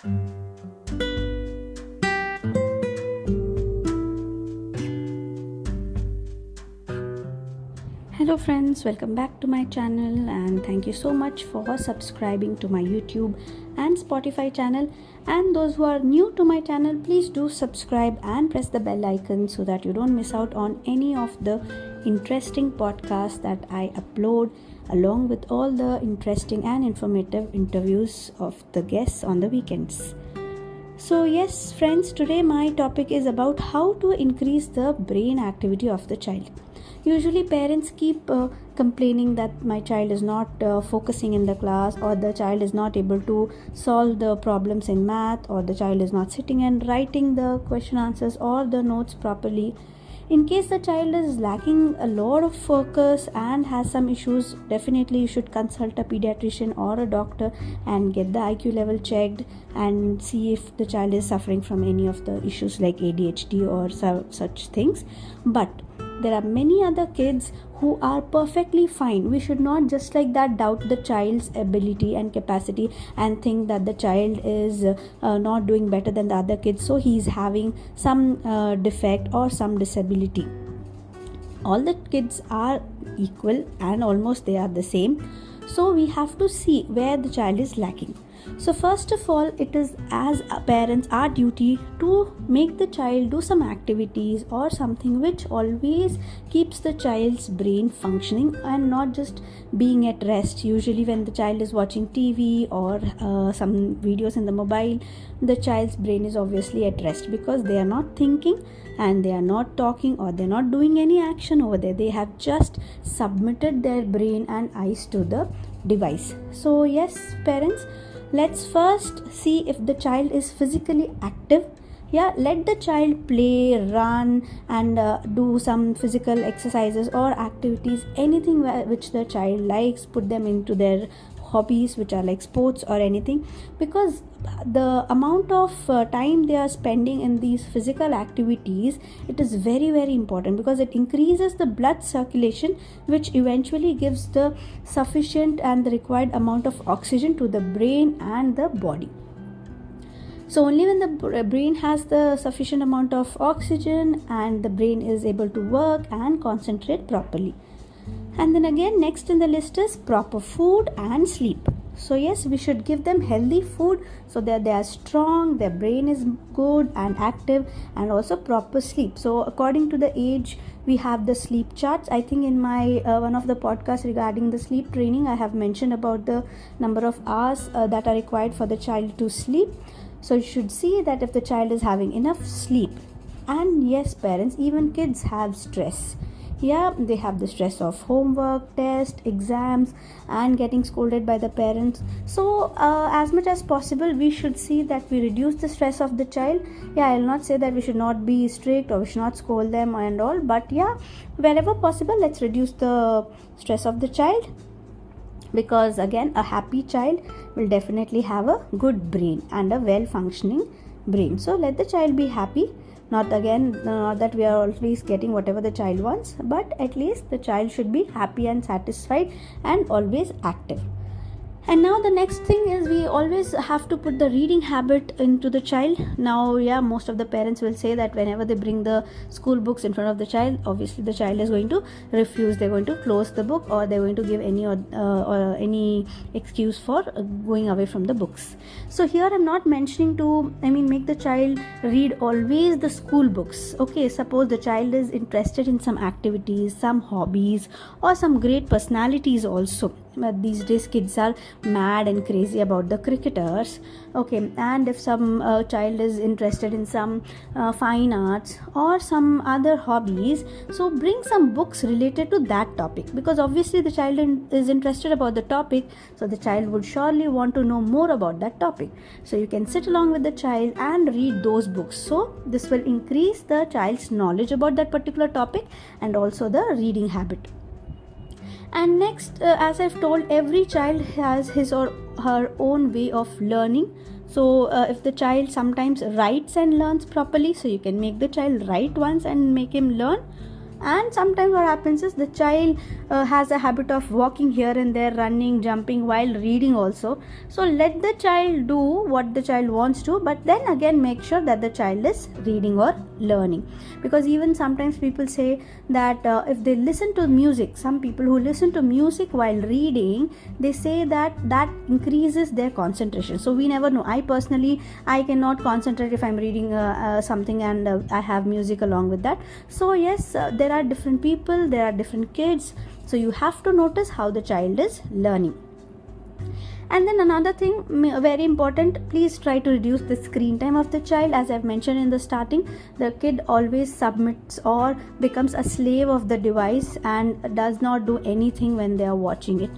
Hello friends, welcome back to my channel and thank you so much for subscribing to my YouTube and Spotify channel. And those who are new to my channel, please do subscribe and press the bell icon so that you don't miss out on any of the interesting podcasts that I upload, along with all the interesting and informative interviews of the guests on the weekends. So yes friends, today my topic is about how to increase the brain activity of the child. Usually parents keep complaining that my child is not focusing in the class, or the child is not able to solve the problems in math, or the child is not sitting and writing the question answers or the notes properly. In case the child is lacking a lot of focus and has some issues, definitely you should consult a pediatrician or a doctor and get the IQ level checked and see if the child is suffering from any of the issues like ADHD or such things. But there are many other kids who are perfectly fine. We should not just like that doubt the child's ability and capacity and think that the child is not doing better than the other kids, so he is having some defect or some disability. All the kids are equal and almost they are the same. So we have to see where the child is lacking. So first of all, it is as parents our duty to make the child do some activities or something which always keeps the child's brain functioning and not just being at rest. Usually when the child is watching TV or some videos in the mobile, the child's brain is obviously at rest because they are not thinking and they are not talking or they are not doing any action over there. They have just submitted their brain and eyes to the device. So yes parents, let's first see if the child is physically active. Let the child play, run and do some physical exercises or activities, anything which the child likes. Put them into their hobbies which are like sports or anything, because the amount of time they are spending in these physical activities, it is very very important because it increases the blood circulation, which eventually gives the sufficient and the required amount of oxygen to the brain and the body. So only when the brain has the sufficient amount of oxygen and the brain is able to work and concentrate properly. And then again, next in the list is proper food and sleep. So yes, we should give them healthy food so that they are strong, their brain is good and active, and also proper sleep. So according to the age, we have the sleep charts. I think in my one of the podcasts regarding the sleep training, I have mentioned about the number of hours that are required for the child to sleep. So you should see that if the child is having enough sleep. And yes parents, even kids have stress. They have the stress of homework, test, exams and getting scolded by the parents. So as much as possible, we should see that we reduce the stress of the child. I'll not say that we should not be strict or we should not scold them and all, but wherever possible, let's reduce the stress of the child, because again, a happy child will definitely have a good brain and a well functioning brain. So let the child be happy. Not that we are always getting whatever the child wants, but at least the child should be happy and satisfied and always active. And now the next thing is, we always have to put the reading habit into the child. Now most of the parents will say that whenever they bring the school books in front of the child, obviously the child is going to refuse. They're going to close the book, or they're going to give any excuse for going away from the books. So here I'm not mentioning make the child read always the school books. Okay, suppose the child is interested in some activities, some hobbies or some great personalities also. These days kids are mad and crazy about the cricketers. Okay, and if some child is interested in some fine arts or some other hobbies, so bring some books related to that topic, because obviously the child is interested about the topic, so the child would surely want to know more about that topic. So you can sit along with the child and read those books. So this will increase the child's knowledge about that particular topic and also the reading habit. And next, as I've told, every child has his or her own way of learning. So if the child sometimes writes and learns properly, so you can make the child write once and make him learn. And sometimes what happens is the child has a habit of walking here and there, running, jumping while reading also. So let the child do what the child wants to, but then again make sure that the child is reading or learning. Because even sometimes people say that if they listen to music, some people who listen to music while reading, they say that that increases their concentration. So we never know. I personally, I cannot concentrate if I'm reading something and I have music along with that. So yes, there are different people, there are different kids, so you have to notice how the child is learning. And then another thing, very important, please try to reduce the screen time of the child. As I've mentioned in the starting, the kid always submits or becomes a slave of the device and does not do anything when they are watching it.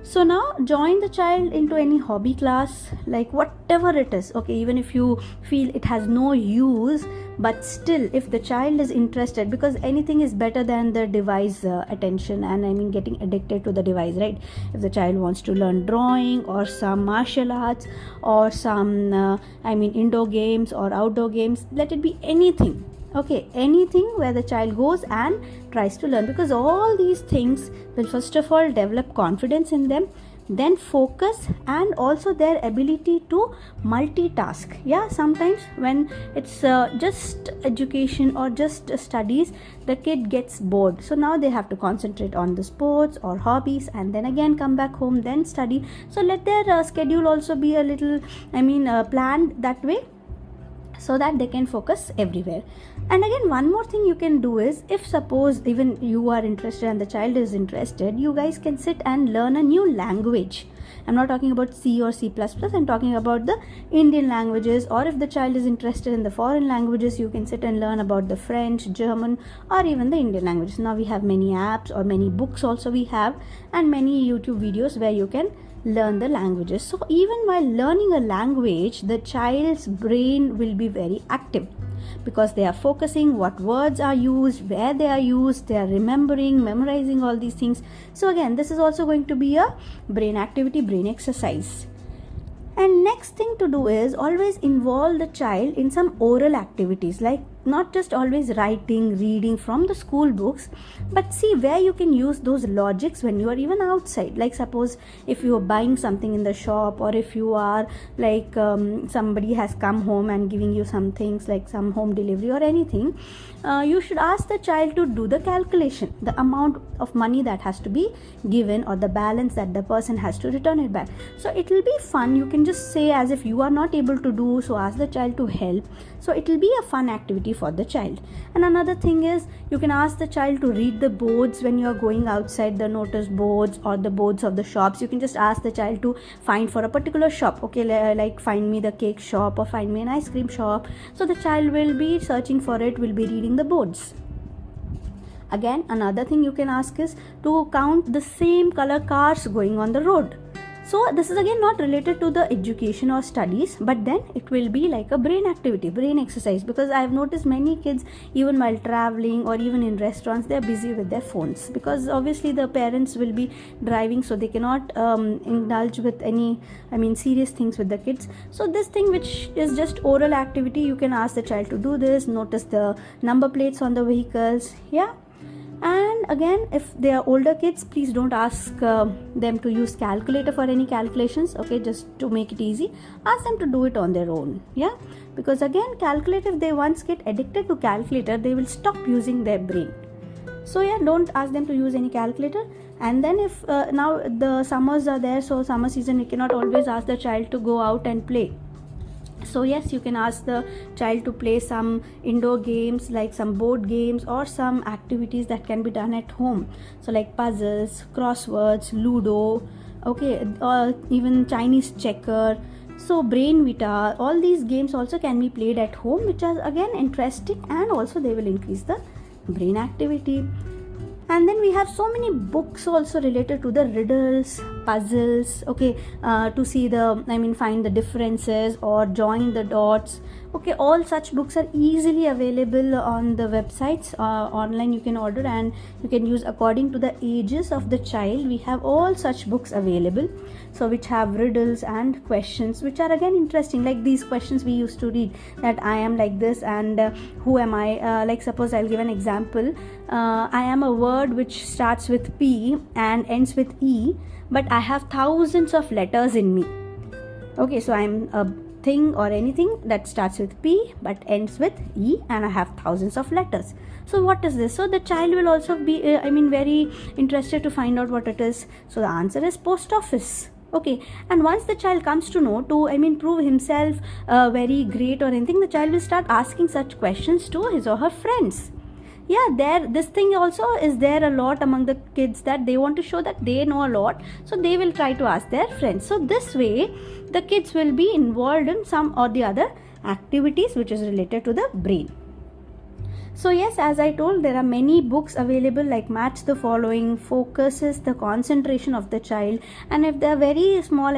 So now join the child into any hobby class, like whatever it is, okay, even if you feel it has no use, but still if the child is interested, because anything is better than the device attention, and I mean getting addicted to the device, right? If the child wants to learn drawing or some martial arts or some indoor games or outdoor games, let it be anything. Okay, anything where the child goes and tries to learn, because all these things will first of all develop confidence in them, then focus, and also their ability to multitask. Yeah, sometimes when it's just education or just studies, the kid gets bored, so now they have to concentrate on the sports or hobbies and then again come back home, then study. So let their schedule also be a little planned that way, so that they can focus everywhere. And again, one more thing you can do is, if suppose even you are interested and the child is interested, you guys can sit and learn a new language. I'm not talking about C or C++, I'm talking about the Indian languages. Or if the child is interested in the foreign languages, you can sit and learn about the French, German, or even the Indian languages. Now we have many apps or many books also we have, and many YouTube videos where you can learn the languages. So even while learning a language, the child's brain will be very active, because they are focusing what words are used, where they are used, they are remembering, memorizing all these things. So again, this is also going to be a brain activity, brain exercise. And next thing to do is always involve the child in some oral activities, like not just always writing, reading from the school books, but see where you can use those logics when you are even outside. Like suppose if you are buying something in the shop, or if you are like somebody has come home and giving you some things like some home delivery or anything, you should ask the child to do the calculation, the amount of money that has to be given, or the balance that the person has to return it back. So it will be fun. You can just say as if you are not able to do, so ask the child to help. So it will be a fun activity for the child. And another thing is, you can ask the child to read the boards when you are going outside, the notice boards or the boards of the shops. You can just ask the child to find for a particular shop, okay, like find me the cake shop or find me an ice cream shop. So the child will be searching for it, will be reading the boards. Again, another thing you can ask is to count the same color cars going on the road. So this is again not related to the education or studies, but then it will be like a brain activity, brain exercise, because I have noticed many kids, even while traveling or even in restaurants, they are busy with their phones, because obviously the parents will be driving, so they cannot indulge with any serious things with the kids. So this thing which is just oral activity, you can ask the child to do this, notice the number plates on the vehicles. Yeah. And again, if they are older kids, please don't ask them to use calculator for any calculations, okay, just to make it easy. Ask them to do it on their own. Yeah, because again, calculator, if they once get addicted to calculator, they will stop using their brain. So yeah, don't ask them to use any calculator. And then if now the summers are there, so summer season, you cannot always ask the child to go out and play. So yes, you can ask the child to play some indoor games, like some board games or some activities that can be done at home. So like puzzles, crosswords, Ludo, okay, or even Chinese checker. So Brain Vita, all these games also can be played at home, which are again interesting, and also they will increase the brain activity. And then we have so many books also related to the riddles, puzzles, okay, to see find the differences or join the dots. Okay, all such books are easily available on the websites. Online you can order, and you can use according to the ages of the child. We have all such books available, so which have riddles and questions, which are again interesting. Like these questions we used to read, that I am like this, and who am I? Like suppose I'll give an example. I am a word which starts with P and ends with E, but I have thousands of letters in me. Okay, so I'm a thing or anything that starts with P but ends with E, and I have thousands of letters. So what is this? So the child will also be very interested to find out what it is. So the answer is post office. Okay, and once the child comes to know, to prove himself very great or anything, the child will start asking such questions to his or her friends. Yeah, this thing also is there a lot among the kids, that they want to show that they know a lot, so they will try to ask their friends. So this way the kids will be involved in some or the other activities which is related to the brain. So yes, as I told, there are many books available, like Match the Following focuses the concentration of the child, and if they are very small,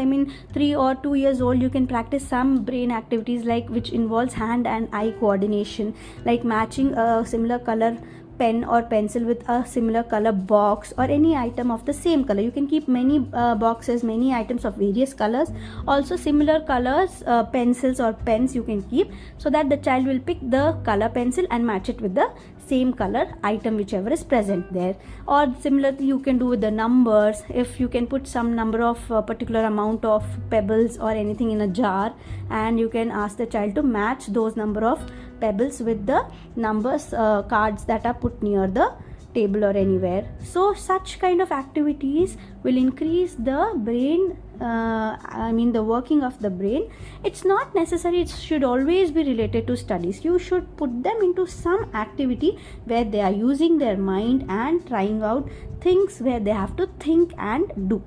3 or 2 years old, you can practice some brain activities like which involves hand and eye coordination, like matching a similar color pen or pencil with a similar color box or any item of the same color. You can keep many boxes, many items of various colors, also similar colors, pencils or pens you can keep, so that the child will pick the color pencil and match it with the same color item whichever is present there. Or similarly you can do with the numbers. If you can put some number of particular amount of pebbles or anything in a jar, and you can ask the child to match those number of pebbles with the numbers cards that are put near the table or anywhere. So such kind of activities will increase the brain, the working of the brain. It's not necessary it should always be related to studies. You should put them into some activity where they are using their mind and trying out things where they have to think and do.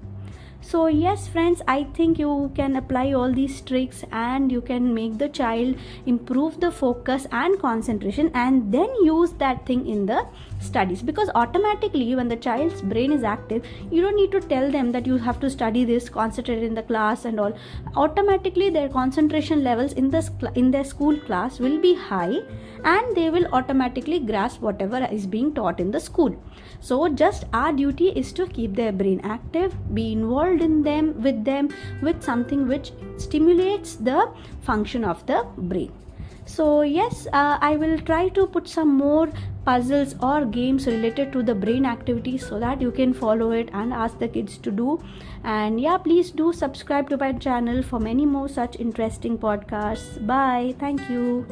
So yes friends, I think you can apply all these tricks and you can make the child improve the focus and concentration, and then use that thing in the studies. Because automatically when the child's brain is active, you don't need to tell them that you have to study this, concentrate in the class and all. Automatically their concentration levels in their school class will be high, and they will automatically grasp whatever is being taught in the school. So just our duty is to keep their brain active, be involved with something which stimulates the function of the brain. So yes, I will try to put some more puzzles or games related to the brain activities, so that you can follow it and ask the kids to do. And yeah, please do subscribe to my channel for many more such interesting podcasts. Bye. Thank you.